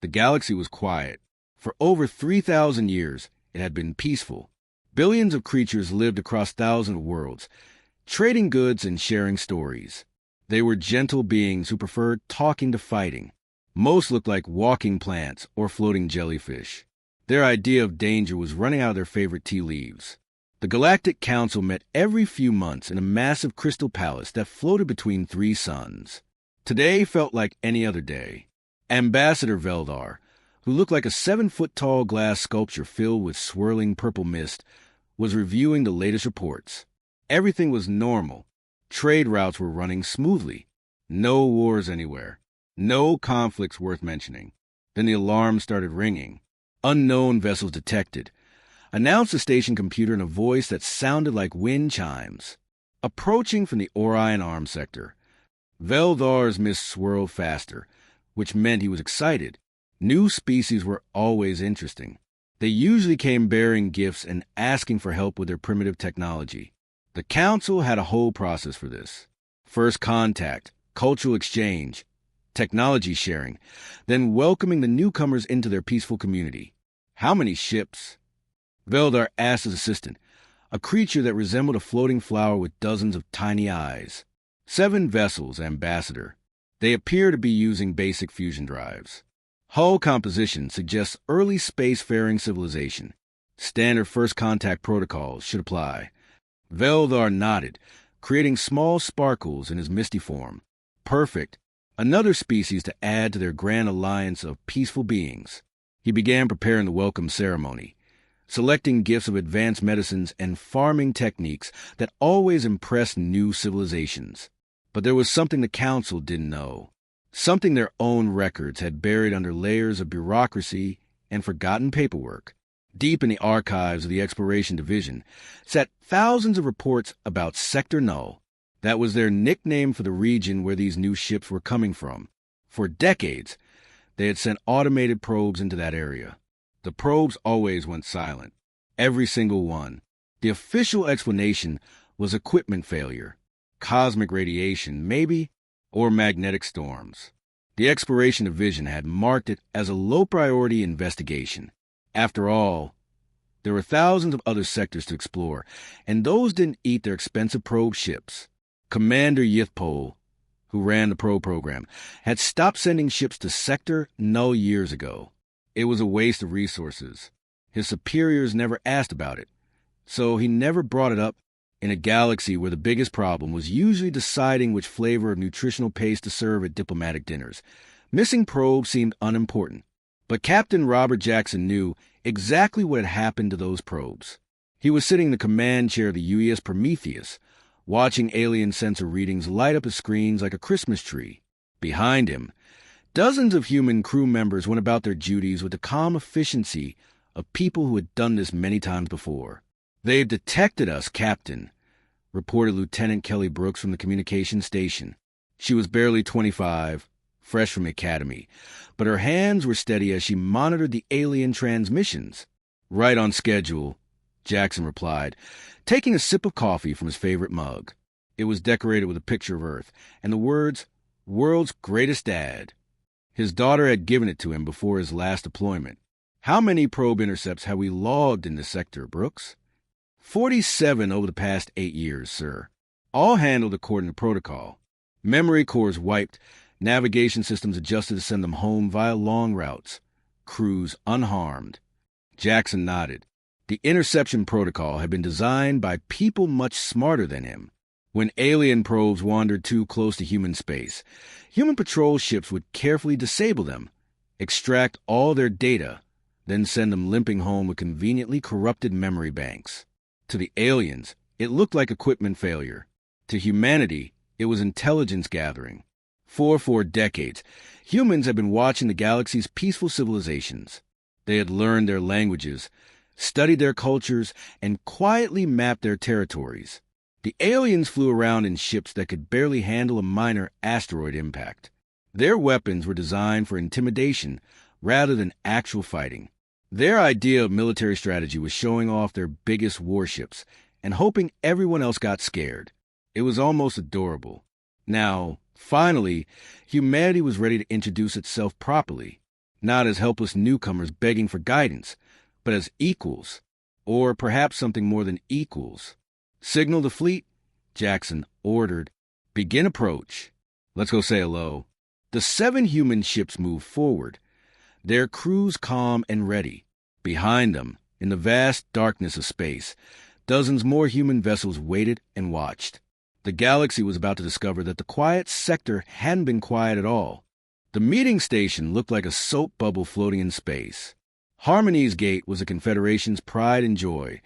The galaxy was quiet. For over 3,000 years, it had been peaceful. Billions of creatures lived across thousands of worlds, trading goods and sharing stories. They were gentle beings who preferred talking to fighting. Most looked like walking plants or floating jellyfish. Their idea of danger was running out of their favorite tea leaves. The Galactic Council met every few months in a massive crystal palace that floated between three suns. Today felt like any other day. Ambassador Veldar, who looked like a 7-foot-tall glass sculpture filled with swirling purple mist, was reviewing the latest reports. Everything was normal. Trade routes were running smoothly. No wars anywhere. No conflicts worth mentioning. Then the alarm started ringing. Unknown vessels detected, announced the station computer in a voice that sounded like wind chimes. Approaching from the Orion Arm sector. Veldar's mist swirled faster, which meant he was excited. New species were always interesting. They usually came bearing gifts and asking for help with their primitive technology. The Council had a whole process for this. First contact, cultural exchange, technology sharing, then welcoming the newcomers into their peaceful community. How many ships? Veldar asked his assistant, a creature that resembled a floating flower with dozens of tiny eyes. 7 vessels, Ambassador. They appear to be using basic fusion drives. Hull composition suggests early spacefaring civilization. Standard first contact protocols should apply. Veldar nodded, creating small sparkles in his misty form. Perfect. Another species to add to their grand alliance of peaceful beings. He began preparing the welcome ceremony, selecting gifts of advanced medicines and farming techniques that always impressed new civilizations. But there was something the Council didn't know. Something their own records had buried under layers of bureaucracy and forgotten paperwork. Deep in the archives of the Exploration Division sat thousands of reports about Sector Null. That was their nickname for the region where these new ships were coming from. For decades, they had sent automated probes into that area. The probes always went silent. Every single one. The official explanation was equipment failure. Cosmic radiation, maybe, or magnetic storms. The Exploration Division had marked it as a low-priority investigation. After all, there were thousands of other sectors to explore, and those didn't eat their expensive probe ships. Commander Yithpol, who ran the probe program, had stopped sending ships to Sector Null years ago. It was a waste of resources. His superiors never asked about it, so he never brought it up in a galaxy where the biggest problem was usually deciding which flavor of nutritional paste to serve at diplomatic dinners. Missing probes seemed unimportant, but Captain Robert Jackson knew exactly what had happened to those probes. He was sitting in the command chair of the UES Prometheus, watching alien sensor readings light up his screens like a Christmas tree. Behind him, dozens of human crew members went about their duties with the calm efficiency of people who had done this many times before. "They've detected us, Captain," reported Lieutenant Kelly Brooks from the communications station. She was barely 25, fresh from the academy, but her hands were steady as she monitored the alien transmissions. "Right on schedule," Jackson replied, taking a sip of coffee from his favorite mug. It was decorated with a picture of Earth and the words, "World's Greatest Dad." His daughter had given it to him before his last deployment. "How many probe intercepts have we logged in this sector, Brooks?" 47 over the past 8 years, sir. All handled according to protocol. Memory cores wiped, navigation systems adjusted to send them home via long routes. Crews unharmed. Jackson nodded. The interception protocol had been designed by people much smarter than him. When alien probes wandered too close to human space, human patrol ships would carefully disable them, extract all their data, then send them limping home with conveniently corrupted memory banks. To the aliens, it looked like equipment failure. To humanity, it was intelligence gathering. For decades, humans had been watching the galaxy's peaceful civilizations. They had learned their languages, studied their cultures, and quietly mapped their territories. The aliens flew around in ships that could barely handle a minor asteroid impact. Their weapons were designed for intimidation rather than actual fighting. Their idea of military strategy was showing off their biggest warships and hoping everyone else got scared. It was almost adorable. Now, finally, humanity was ready to introduce itself properly. not as helpless newcomers begging for guidance, but as equals, or perhaps something more than equals. "Signal the fleet," Jackson ordered. "Begin approach. Let's go say hello." The 7 human ships moved forward, their crews calm and ready. Behind them, in the vast darkness of space, dozens more human vessels waited and watched. The galaxy was about to discover that the quiet sector hadn't been quiet at all. The meeting station looked like a soap bubble floating in space. Harmony's Gate was the Confederation's pride and joy,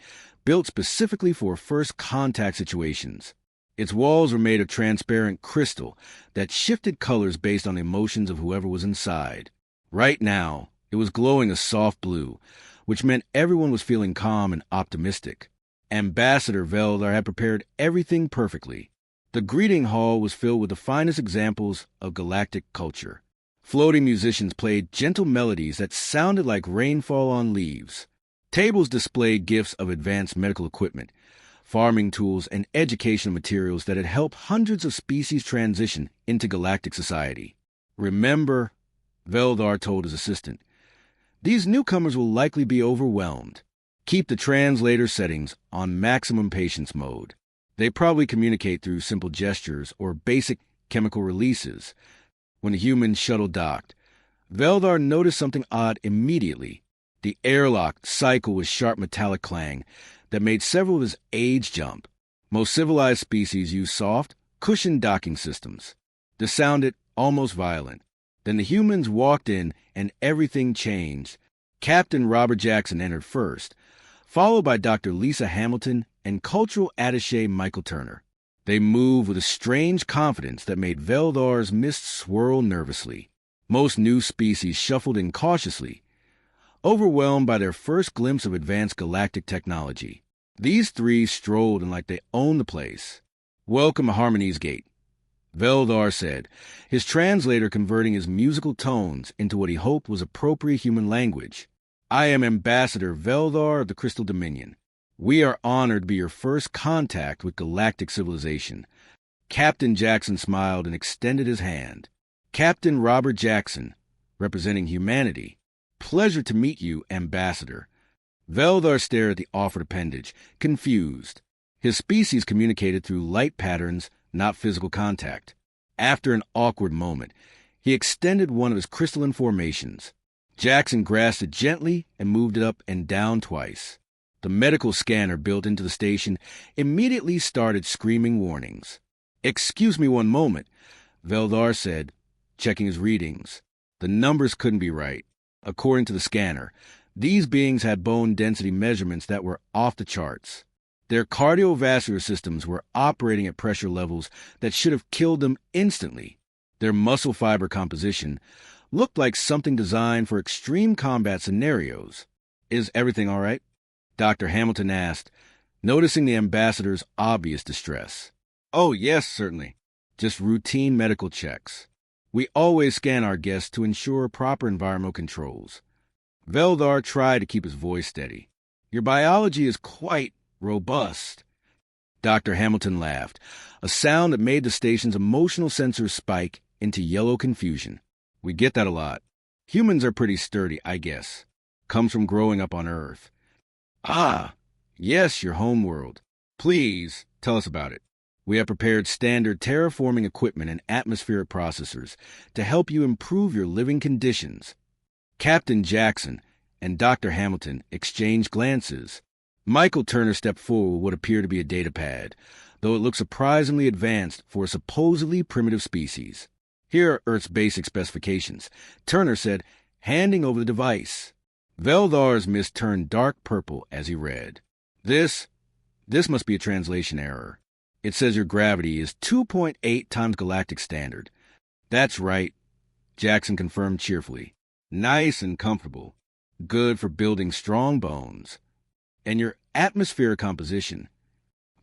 built specifically for first contact situations. Its walls were made of transparent crystal that shifted colors based on the emotions of whoever was inside. Right now, it was glowing a soft blue, which meant everyone was feeling calm and optimistic. Ambassador Veldar had prepared everything perfectly. The greeting hall was filled with the finest examples of galactic culture. Floating musicians played gentle melodies that sounded like rainfall on leaves. Tables displayed gifts of advanced medical equipment, farming tools, and educational materials that had helped hundreds of species transition into galactic society. "Remember," Veldar told his assistant, "these newcomers will likely be overwhelmed. Keep the translator settings on maximum patience mode. They probably communicate through simple gestures or basic chemical releases." When the human shuttle docked, Veldar noticed something odd immediately. The airlock cycled with sharp metallic clang that made several of his aides jump. Most civilized species use soft, cushioned docking systems. This sounded almost violent. Then the humans walked in and everything changed. Captain Robert Jackson entered first, followed by Dr. Lisa Hamilton and cultural attaché Michael Turner. They moved with a strange confidence that made Veldar's mist swirl nervously. Most new species shuffled in cautiously, overwhelmed by their first glimpse of advanced galactic technology. These 3 strolled in like they owned the place. "Welcome to Harmony's Gate," Veldar said, his translator converting his musical tones into what he hoped was appropriate human language. "I am Ambassador Veldar of the Crystal Dominion. We are honored to be your first contact with galactic civilization." Captain Jackson smiled and extended his hand. "Captain Robert Jackson, representing humanity. Pleasure to meet you, Ambassador." Veldar stared at the offered appendage, confused. His species communicated through light patterns, not physical contact. After an awkward moment, he extended one of his crystalline formations. Jackson grasped it gently and moved it up and down twice. The medical scanner built into the station immediately started screaming warnings. "Excuse me one moment," Veldar said, checking his readings. The numbers couldn't be right. According to the scanner, these beings had bone density measurements that were off the charts. Their cardiovascular systems were operating at pressure levels that should have killed them instantly. Their muscle fiber composition looked like something designed for extreme combat scenarios. "Is everything all right?" Dr. Hamilton asked, noticing the ambassador's obvious distress. "Oh, yes, certainly. Just routine medical checks. We always scan our guests to ensure proper environmental controls." Veldar tried to keep his voice steady. "Your biology is quite robust." Dr. Hamilton laughed, a sound that made the station's emotional sensors spike into yellow confusion. "We get that a lot. Humans are pretty sturdy, I guess. Comes from growing up on Earth." "Ah, yes, your home world. Please, tell us about it. We have prepared standard terraforming equipment and atmospheric processors to help you improve your living conditions." Captain Jackson and Dr. Hamilton exchanged glances. Michael Turner stepped forward with what appeared to be a datapad, though it looked surprisingly advanced for a supposedly primitive species. "Here are Earth's basic specifications," Turner said, handing over the device. Veldar's mist turned dark purple as he read. This must be a translation error. It says your gravity is 2.8 times galactic standard." "That's right," Jackson confirmed cheerfully. "Nice and comfortable. Good for building strong bones. And your atmospheric composition."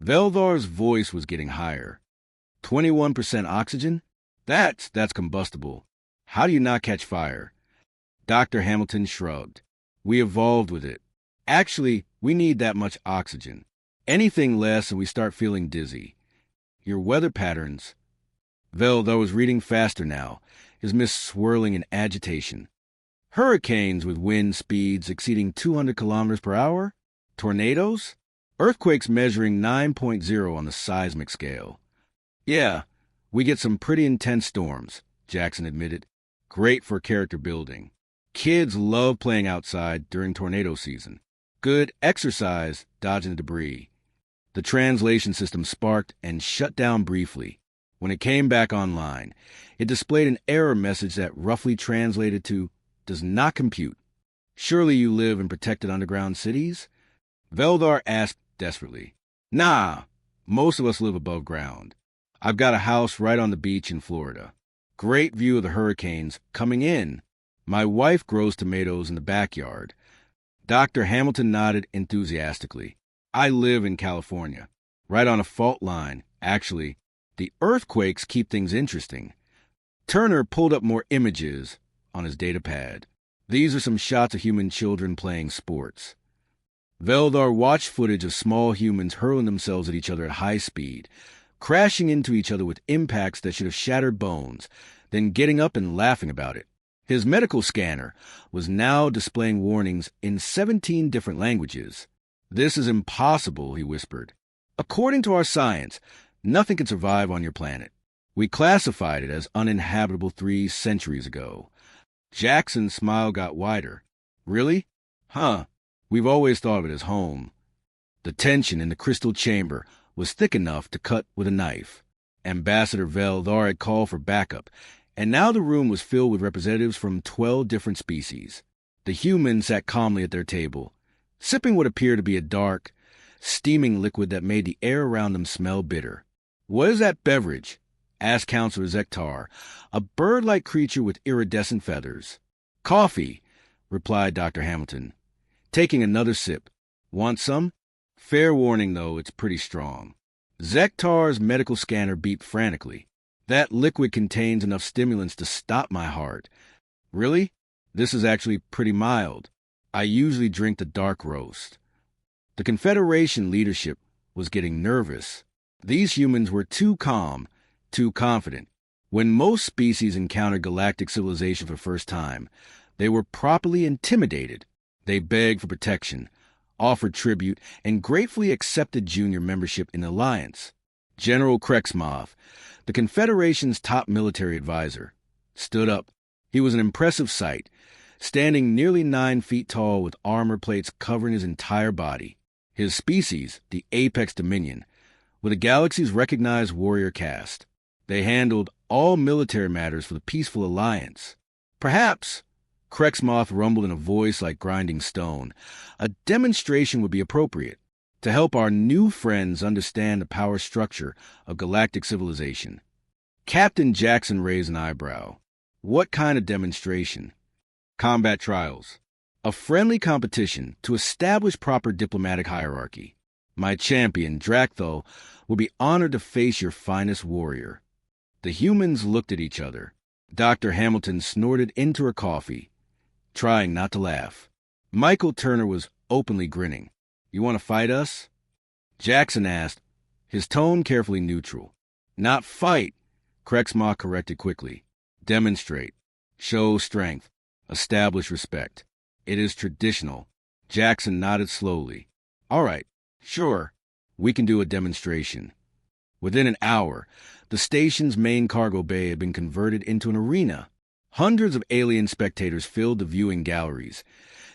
Veldar's voice was getting higher. 21% oxygen? That's combustible. How do you not catch fire?" Dr. Hamilton shrugged. "We evolved with it. Actually, we need that much oxygen. Anything less and we start feeling dizzy. Your weather patterns..." Veldar was reading faster now, his mist swirling in agitation. Hurricanes with wind speeds exceeding 200 kilometers per hour? Tornadoes? Earthquakes measuring 9.0 on the seismic scale. Yeah, we get some pretty intense storms, Jackson admitted. Great for character building. Kids love playing outside during tornado season. Good exercise dodging the debris. The translation system sparked and shut down briefly. When it came back online, it displayed an error message that roughly translated to, "Does not compute. Surely you live in protected underground cities?" Veldar asked desperately. Nah, most of us live above ground. I've got a house right on the beach in Florida. Great view of the hurricanes coming in. My wife grows tomatoes in the backyard. Dr. Hamilton nodded enthusiastically. I live in California, right on a fault line. Actually, the earthquakes keep things interesting. Turner pulled up more images on his data pad. These are some shots of human children playing sports. Veldar watched footage of small humans hurling themselves at each other at high speed, crashing into each other with impacts that should have shattered bones, then getting up and laughing about it. His medical scanner was now displaying warnings in 17 different languages. This is impossible, he whispered. According to our science, nothing can survive on your planet. We classified it as uninhabitable 3 centuries ago. Jackson's smile got wider. Really? Huh. We've always thought of it as home. The tension in the crystal chamber was thick enough to cut with a knife. Ambassador Veldar had called for backup, and now the room was filled with representatives from 12 different species. The humans sat calmly at their table, sipping what appeared to be a dark, steaming liquid that made the air around them smell bitter. "What is that beverage?" asked Counselor Zektar, a bird-like creature with iridescent feathers. "Coffee," replied Dr. Hamilton, taking another sip. "Want some?" "Fair warning, though, it's pretty strong." Zektar's medical scanner beeped frantically. "That liquid contains enough stimulants to stop my heart." "Really? This is actually pretty mild. I usually drink the dark roast." The Confederation leadership was getting nervous. These humans were too calm, too confident. When most species encountered galactic civilization for the first time, they were properly intimidated. They begged for protection, offered tribute, and gratefully accepted junior membership in the alliance. General Krexmoth, the Confederation's top military advisor, stood up. He was an impressive sight, standing nearly 9 feet tall with armor plates covering his entire body. His species, the Apex Dominion, were the galaxy's recognized warrior caste. They handled all military matters for the peaceful alliance. "Perhaps," Krexmoth rumbled in a voice like grinding stone, "a demonstration would be appropriate to help our new friends understand the power structure of galactic civilization." Captain Jackson raised an eyebrow. "What kind of demonstration?" "Combat trials. A friendly competition to establish proper diplomatic hierarchy. My champion, Drakthal, will be honored to face your finest warrior." The humans looked at each other. Dr. Hamilton snorted into her coffee, trying not to laugh. Michael Turner was openly grinning. "You want to fight us?" Jackson asked, his tone carefully neutral. "Not fight," Krexmoth corrected quickly. "Demonstrate. Show strength. Establish respect. It is traditional." Jackson nodded slowly. "All right, sure. We can do a demonstration." Within an hour, the station's main cargo bay had been converted into an arena. Hundreds of alien spectators filled the viewing galleries,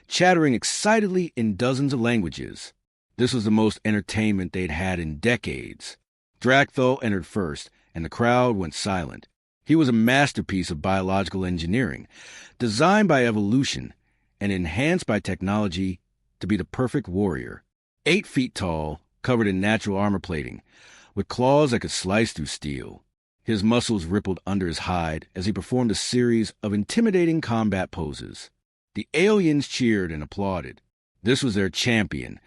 chattering excitedly in dozens of languages. This was the most entertainment they'd had in decades. Drakthal entered first, and the crowd went silent. He was a masterpiece of biological engineering, designed by evolution and enhanced by technology to be the perfect warrior. 8 feet tall, covered in natural armor plating, with claws that could slice through steel. His muscles rippled under his hide as he performed a series of intimidating combat poses. The aliens cheered and applauded. This was their champion,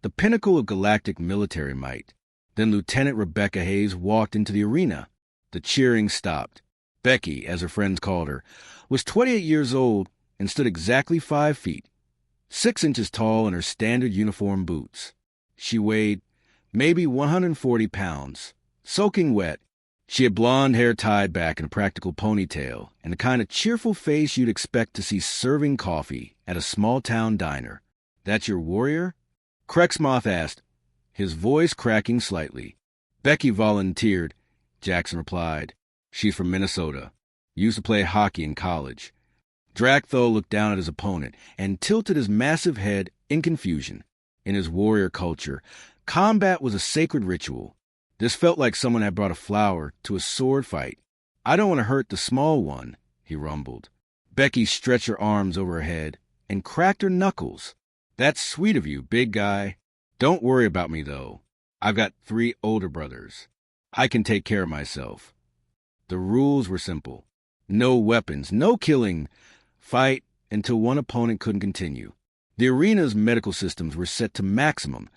the pinnacle of galactic military might. Then Lieutenant Rebecca Hayes walked into the arena. The cheering stopped. Becky, as her friends called her, was 28 years old and stood exactly 5 feet, 6 inches tall in her standard uniform boots. She weighed maybe 140 pounds, soaking wet, She had blonde hair tied back in a practical ponytail and the kind of cheerful face you'd expect to see serving coffee at a small-town diner. "That's your warrior?" Crexmoth asked, his voice cracking slightly. "Becky volunteered," Jackson replied. "She's from Minnesota. Used to play hockey in college." Drakthol looked down at his opponent and tilted his massive head in confusion. In his warrior culture, combat was a sacred ritual. This felt like someone had brought a flower to a sword fight. "I don't want to hurt the small one," he rumbled. Becky stretched her arms over her head and cracked her knuckles. "That's sweet of you, big guy. Don't worry about me, though. I've got 3 older brothers. I can take care of myself." The rules were simple. No weapons, no killing. Fight until one opponent couldn't continue. The arena's medical systems were set to maximum,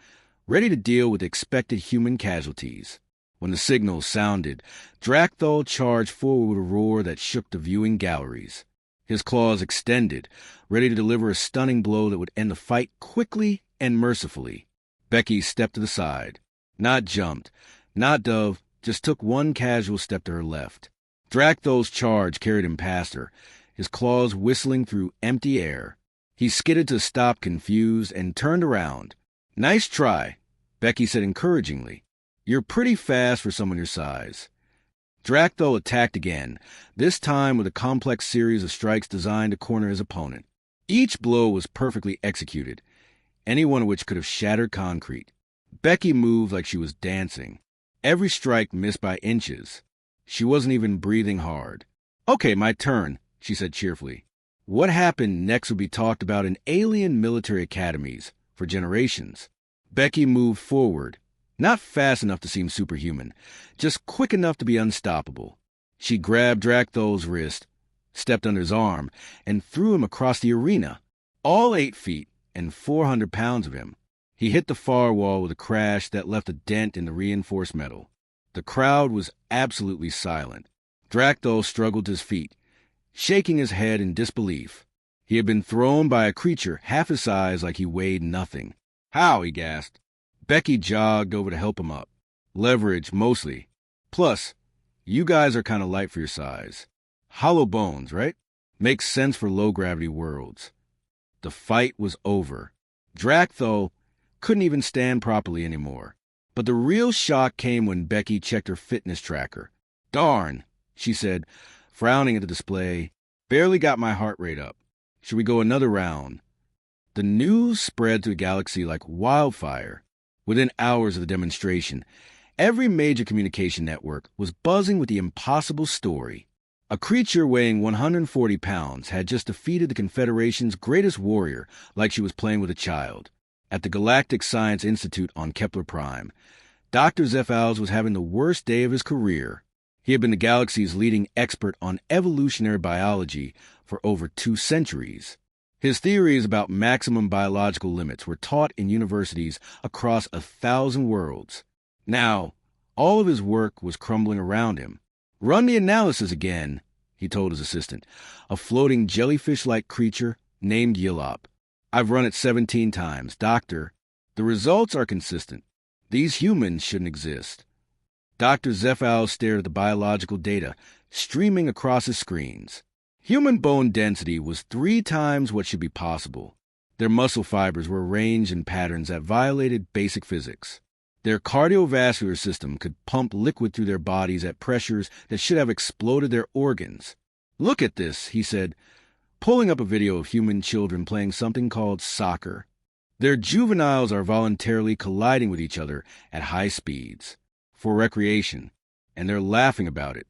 ready to deal with expected human casualties. When the signal sounded, Drakthol charged forward with a roar that shook the viewing galleries. His claws extended, ready to deliver a stunning blow that would end the fight quickly and mercifully. Becky stepped to the side. Not jumped, not dove, just took one casual step to her left. Drakthol's charge carried him past her, his claws whistling through empty air. He skidded to a stop, confused, and turned around. "Nice try," Becky said encouragingly. "You're pretty fast for someone your size." Drakthol attacked again, this time with a complex series of strikes designed to corner his opponent. Each blow was perfectly executed, any one of which could have shattered concrete. Becky moved like she was dancing. Every strike missed by inches. She wasn't even breathing hard. "Okay, my turn," she said cheerfully. What happened next would be talked about in alien military academies for generations. Becky moved forward, not fast enough to seem superhuman, just quick enough to be unstoppable. She grabbed Drakthol's wrist, stepped under his arm, and threw him across the arena, all 8 feet and 400 pounds of him. He hit the far wall with a crash that left a dent in the reinforced metal. The crowd was absolutely silent. Drakthol struggled to his feet, shaking his head in disbelief. He had been thrown by a creature half his size like he weighed nothing. "How?" he gasped. Becky jogged over to help him up. "Leverage, mostly. Plus, you guys are kind of light for your size. Hollow bones, right? Makes sense for low-gravity worlds." The fight was over. Drakthol couldn't even stand properly anymore. But the real shock came when Becky checked her fitness tracker. "Darn," she said, frowning at the display. "Barely got my heart rate up. Should we go another round?" The news spread through the galaxy like wildfire. Within hours of the demonstration, every major communication network was buzzing with the impossible story. A creature weighing 140 pounds had just defeated the Confederation's greatest warrior like she was playing with a child. At the Galactic Science Institute on Kepler Prime, Dr. Zephyrs was having the worst day of his career. He had been the galaxy's leading expert on evolutionary biology for over 2 centuries. His theories about maximum biological limits were taught in universities across 1,000 worlds. Now, all of his work was crumbling around him. "Run the analysis again," he told his assistant, a floating jellyfish-like creature named Yilop. "I've run it 17 times. Doctor, the results are consistent. These humans shouldn't exist." Dr. Zephyrs stared at the biological data streaming across his screens. Human bone density was 3 times what should be possible. Their muscle fibers were arranged in patterns that violated basic physics. Their cardiovascular system could pump liquid through their bodies at pressures that should have exploded their organs. "Look at this," he said, pulling up a video of human children playing something called soccer. Their juveniles are voluntarily colliding with each other at high speeds for recreation, and they're laughing about it.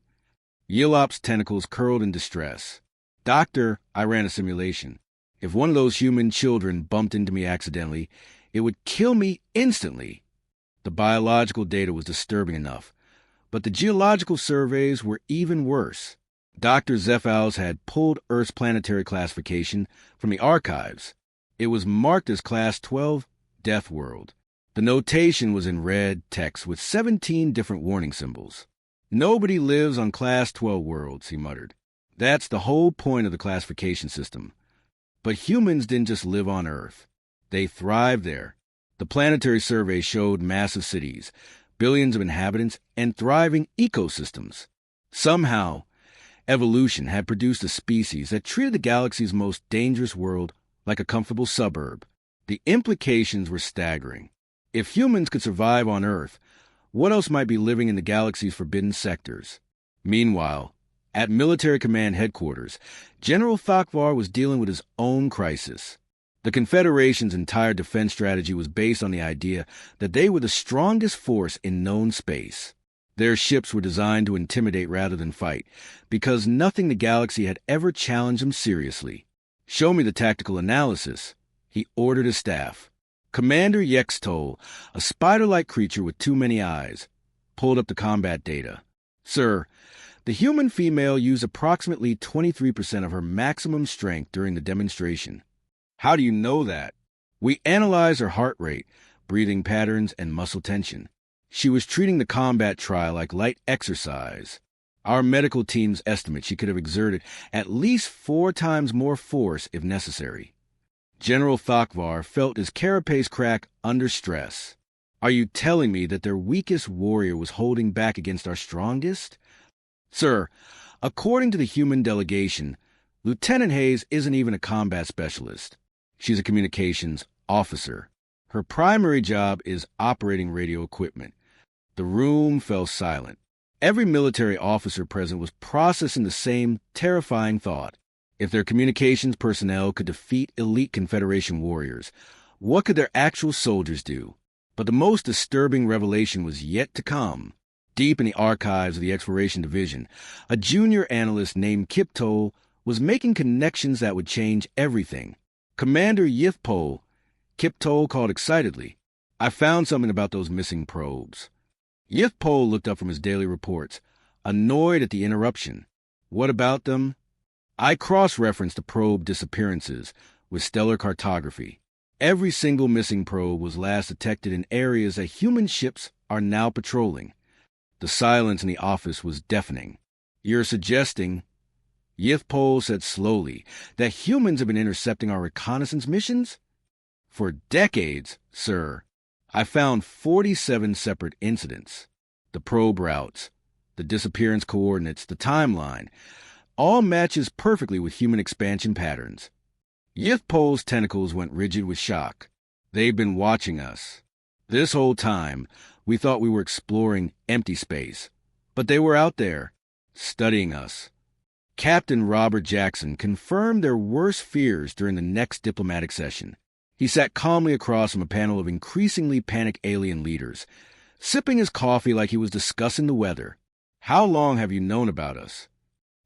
Yilop's tentacles curled in distress. "Doctor, I ran a simulation. If one of those human children bumped into me accidentally, it would kill me instantly." The biological data was disturbing enough, but the geological surveys were even worse. Dr. Zephyrs had pulled Earth's planetary classification from the archives. It was marked as Class 12, Deathworld. The notation was in red text with 17 different warning symbols. "Nobody lives on Class 12 worlds," he muttered. "That's the whole point of the classification system." But humans didn't just live on Earth. They thrived there. The planetary survey showed massive cities, billions of inhabitants, and thriving ecosystems. Somehow, evolution had produced a species that treated the galaxy's most dangerous world like a comfortable suburb. The implications were staggering. If humans could survive on Earth, what else might be living in the galaxy's forbidden sectors? Meanwhile, at Military Command Headquarters, General Thakvar was dealing with his own crisis. The Confederation's entire defense strategy was based on the idea that they were the strongest force in known space. Their ships were designed to intimidate rather than fight, because nothing the galaxy had ever challenged them seriously. "Show me the tactical analysis," he ordered his staff. Commander Yextol, a spider-like creature with too many eyes, pulled up the combat data. "Sir, the human female used approximately 23% of her maximum strength during the demonstration." "How do you know that?" "We analyzed her heart rate, breathing patterns, and muscle tension. She was treating the combat trial like light exercise. Our medical teams estimate she could have exerted at least 4 times more force if necessary." General Thakvar felt his carapace crack under stress. "Are you telling me that their weakest warrior was holding back against our strongest?" "Sir, according to the human delegation, Lieutenant Hayes isn't even a combat specialist. She's a communications officer. Her primary job is operating radio equipment." The room fell silent. Every military officer present was processing the same terrifying thought. If their communications personnel could defeat elite Confederation warriors, what could their actual soldiers do? But the most disturbing revelation was yet to come. Deep in the archives of the Exploration Division, a junior analyst named Kiptol was making connections that would change everything. "Commander Yithpol," Kiptol called excitedly, "I found something about those missing probes." Yithpol looked up from his daily reports, annoyed at the interruption. "What about them?" "I cross-referenced the probe disappearances with stellar cartography. Every single missing probe was last detected in areas that human ships are now patrolling." The silence in the office was deafening. "You're suggesting," Yithpol said slowly, "that humans have been intercepting our reconnaissance missions?" "For decades, sir. I found 47 separate incidents. The probe routes, the disappearance coordinates, the timeline, all matches perfectly with human expansion patterns." Yithpol's tentacles went rigid with shock. "They've been watching us. This whole time, we thought we were exploring empty space, but they were out there, studying us." Captain Robert Jackson confirmed their worst fears during the next diplomatic session. He sat calmly across from a panel of increasingly panicked alien leaders, sipping his coffee like he was discussing the weather. "How long have you known about us?"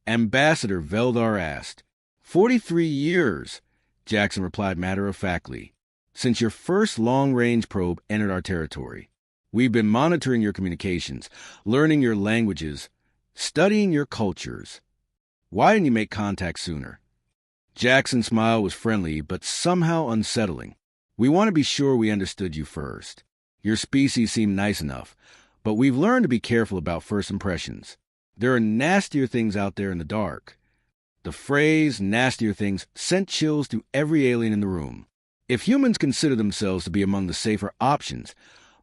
Ambassador Veldar asked. 43 years, Jackson replied matter-of-factly. "Since your first long-range probe entered our territory. We've been monitoring your communications, learning your languages, studying your cultures. Why didn't you make contact sooner?" Jackson's smile was friendly, but somehow unsettling. "We want to be sure we understood you first. Your species seemed nice enough, but we've learned to be careful about first impressions. There are nastier things out there in the dark." The phrase "nastier things" sent chills through every alien in the room. If humans consider themselves to be among the safer options,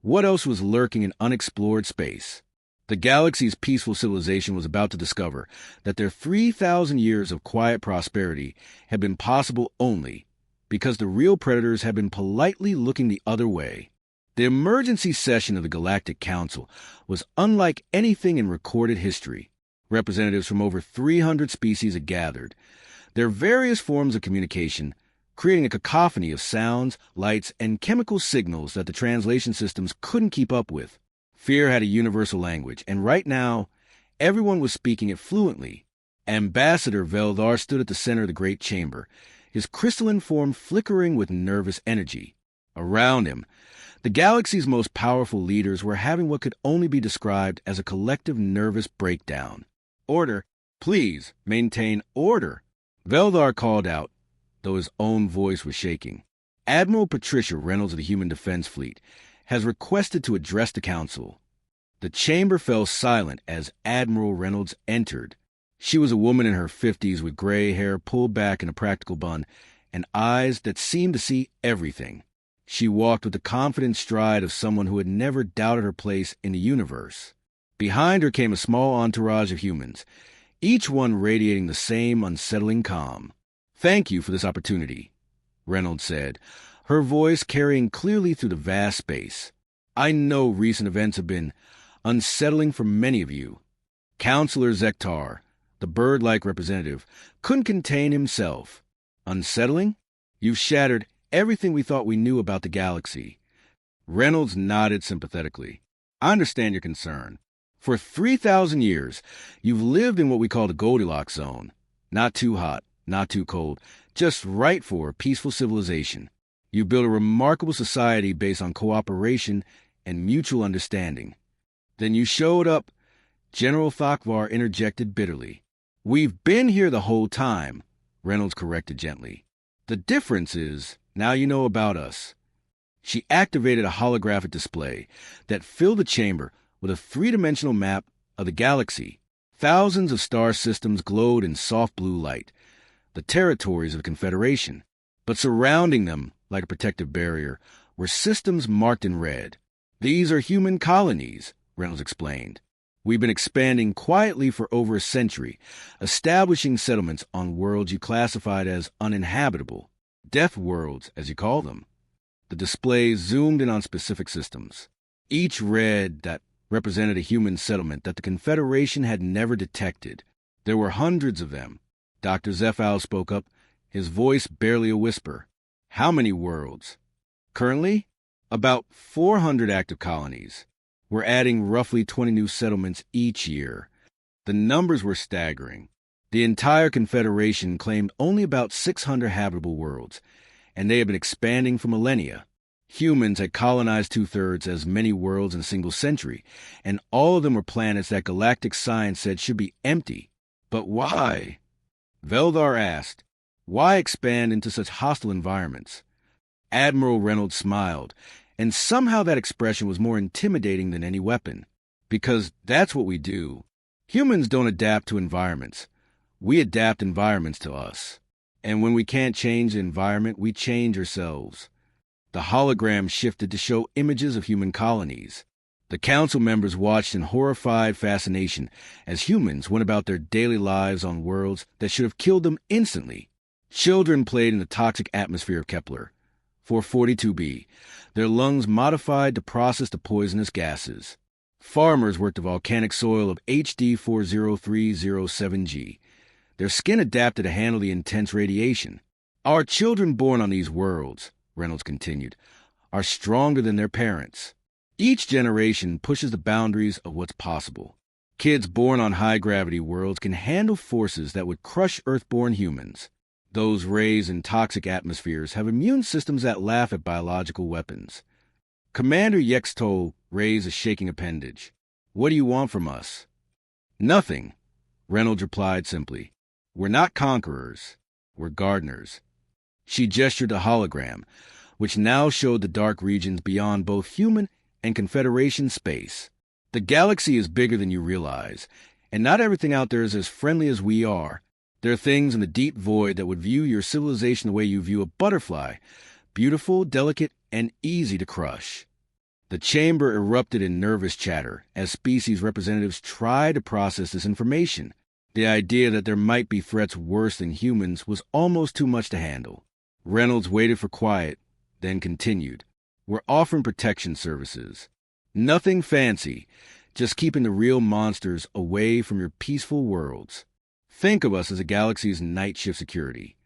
what else was lurking in unexplored space? The galaxy's peaceful civilization was about to discover that their 3,000 years of quiet prosperity had been possible only because the real predators had been politely looking the other way. The emergency session of the Galactic Council was unlike anything in recorded history. Representatives from over 300 species had gathered, their various forms of communication creating a cacophony of sounds, lights, and chemical signals that the translation systems couldn't keep up with. Fear had a universal language, and right now, everyone was speaking it fluently. Ambassador Veldar stood at the center of the great chamber, his crystalline form flickering with nervous energy. Around him, the galaxy's most powerful leaders were having what could only be described as a collective nervous breakdown. "Order! Please, maintain order!" Veldar called out, though his own voice was shaking. "Admiral Patricia Reynolds of the Human Defense Fleet has requested to address the Council." The chamber fell silent as Admiral Reynolds entered. She was a woman in her 50s with gray hair pulled back in a practical bun and eyes that seemed to see everything. She walked with the confident stride of someone who had never doubted her place in the universe. Behind her came a small entourage of humans, each one radiating the same unsettling calm. "Thank you for this opportunity," Reynolds said, her voice carrying clearly through the vast space. "I know recent events have been unsettling for many of you." Counselor Zektar, the bird-like representative, couldn't contain himself. "Unsettling? You've shattered everything we thought we knew about the galaxy." Reynolds nodded sympathetically. "I understand your concern. For 3,000 years, you've lived in what we call the Goldilocks zone. Not too hot, not too cold, just right for peaceful civilization. You built a remarkable society based on cooperation and mutual understanding. Then you showed up," General Thakvar interjected bitterly. "We've been here the whole time," Reynolds corrected gently. "The difference is, now you know about us." She activated a holographic display that filled the chamber with a three-dimensional map of the galaxy. Thousands of star systems glowed in soft blue light, the territories of the Confederation. But surrounding them, like a protective barrier, were systems marked in red. "These are human colonies," Reynolds explained. "We've been expanding quietly for over a century, establishing settlements on worlds you classified as uninhabitable. Deathworlds, as you call them." The display zoomed in on specific systems. Each red that represented a human settlement that the Confederation had never detected. There were hundreds of them. Dr. Zephow spoke up, his voice barely a whisper. "How many worlds?" "Currently, about 400 active colonies. We're adding roughly 20 new settlements each year." The numbers were staggering. The entire Confederation claimed only about 600 habitable worlds, and they had been expanding for millennia. Humans had colonized two-thirds as many worlds in a single century, and all of them were planets that galactic science said should be empty. But why? Veldar asked. Why expand into such hostile environments? Admiral Reynolds smiled, and somehow that expression was more intimidating than any weapon. Because that's what we do. Humans don't adapt to environments. We adapt environments to us. And when we can't change the environment, we change ourselves. The hologram shifted to show images of human colonies. The council members watched in horrified fascination as humans went about their daily lives on worlds that should have killed them instantly. Children played in the toxic atmosphere of Kepler 442b, their lungs modified to process the poisonous gases. Farmers worked the volcanic soil of HD 40307G. Their skin adapted to handle the intense radiation. "Our children born on these worlds," Reynolds continued, "are stronger than their parents. Each generation pushes the boundaries of what's possible. Kids born on high-gravity worlds can handle forces that would crush Earth-born humans. Those raised in toxic atmospheres have immune systems that laugh at biological weapons." Commander Yextol raised a shaking appendage. "What do you want from us?" "Nothing," Reynolds replied simply. "We're not conquerors. We're gardeners." She gestured the hologram, which now showed the dark regions beyond both human and Confederation space. "The galaxy is bigger than you realize, and not everything out there is as friendly as we are. There are things in the deep void that would view your civilization the way you view a butterfly, beautiful, delicate, and easy to crush." The chamber erupted in nervous chatter as species representatives tried to process this information. The idea that there might be threats worse than humans was almost too much to handle. Reynolds waited for quiet, then continued. "We're offering protection services. Nothing fancy, just keeping the real monsters away from your peaceful worlds. Think of us as a galaxy's night shift security.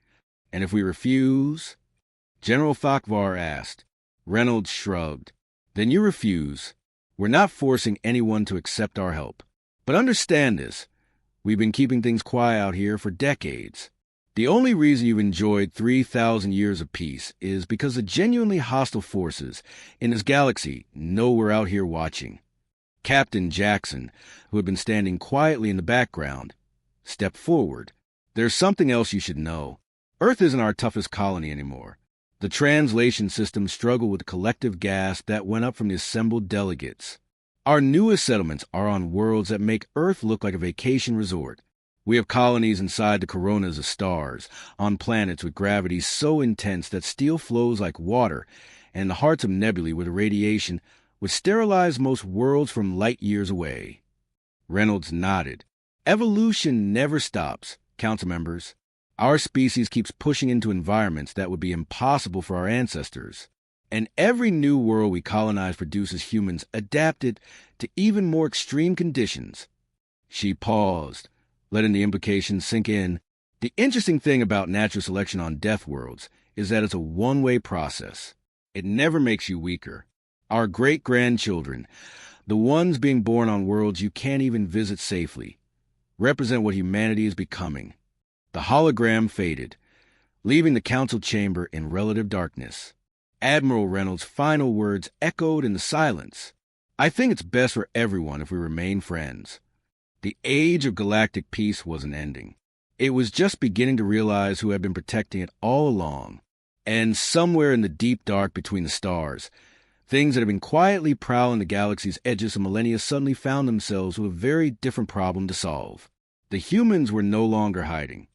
And if we refuse?" General Thakvar asked. Reynolds shrugged. "Then you refuse. We're not forcing anyone to accept our help. But understand this. We've been keeping things quiet out here for decades. The only reason you've enjoyed 3,000 years of peace is because the genuinely hostile forces in this galaxy know we're out here watching." Captain Jackson, who had been standing quietly in the background, stepped forward. "There's something else you should know. Earth isn't our toughest colony anymore. The translation system struggled with the collective gasp that went up from the assembled delegates. Our newest settlements are on worlds that make Earth look like a vacation resort. We have colonies inside the coronas of stars, on planets with gravity so intense that steel flows like water, and in the hearts of nebulae where the radiation would sterilize most worlds from light years away. Reynolds nodded. Evolution never stops, council members. Our species keeps pushing into environments that would be impossible for our ancestors. And every new world we colonize produces humans adapted to even more extreme conditions. She paused, letting the implications sink in. The interesting thing about natural selection on Deathworlds is that it's a one-way process. It never makes you weaker. Our great-grandchildren, the ones being born on worlds you can't even visit safely, represent what humanity is becoming. The hologram faded, leaving the council chamber in relative darkness. Admiral Reynolds' final words echoed in the silence. I think it's best for everyone if we remain friends. The age of galactic peace wasn't ending. It was just beginning to realize who had been protecting it all along. And somewhere in the deep dark between the stars, things that had been quietly prowling the galaxy's edges for millennia suddenly found themselves with a very different problem to solve. The humans were no longer hiding.